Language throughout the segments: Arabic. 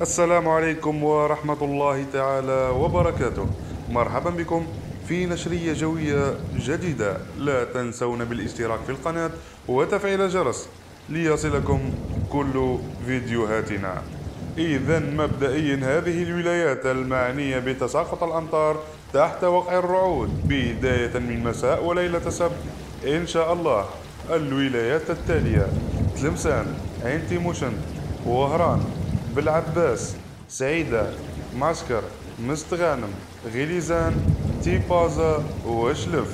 السلام عليكم ورحمة الله تعالى وبركاته. مرحبا بكم في نشرية جوية جديدة. لا تنسون بالاشتراك في القناة وتفعيل الجرس ليصلكم كل فيديوهاتنا. إذا مبدئيا هذه الولايات المعنية بتساقط الأمطار تحت وقع الرعود بداية من مساء وليلة السبت إن شاء الله. الولايات التالية: تلمسان، عين تيموشن، وهران، بالعباس، سعيدة، معسكر، مستغانم، غليزان، تيبازا وشلف.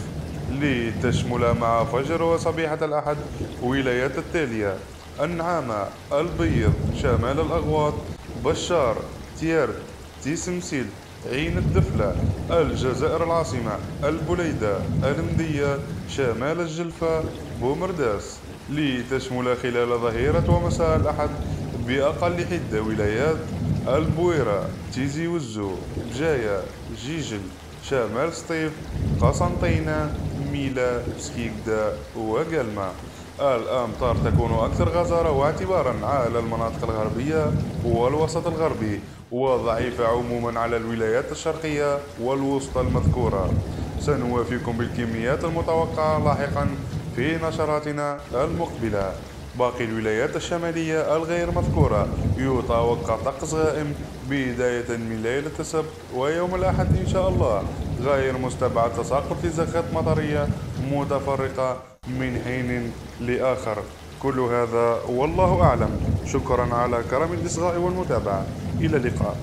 لتشمل مع فجر وصبيحة الأحد ولايات التالية: النعامة، البيض، شمال الأغواط، بشار، تيرت، تيسمسيل، عين الدفلة، الجزائر العاصمة، البليدة، المدية، شمال الجلفة، بومرداس. لتشمل خلال ظهيرة ومساء الأحد بأقل حدة ولايات: البويرة، تيزي وزو، بجاية، جيجل، شمال سطيف، قسنطينة، ميلا، سكيكدا وقلمة. الأمطار تكون أكثر غزارة واعتبارا على المناطق الغربية والوسط الغربي، وضعيفة عموما على الولايات الشرقية والوسطى المذكورة. سنوافيكم بالكميات المتوقعة لاحقا في نشراتنا المقبلة. باقي الولايات الشمالية الغير مذكورة يتوقع طقس غائم بداية من ليلة السبت ويوم الأحد إن شاء الله. غير مستبعد تساقط زخات مطرية متفرقة من حين لآخر. كل هذا والله أعلم. شكرا على كرم الإصغاء والمتابعة. إلى اللقاء.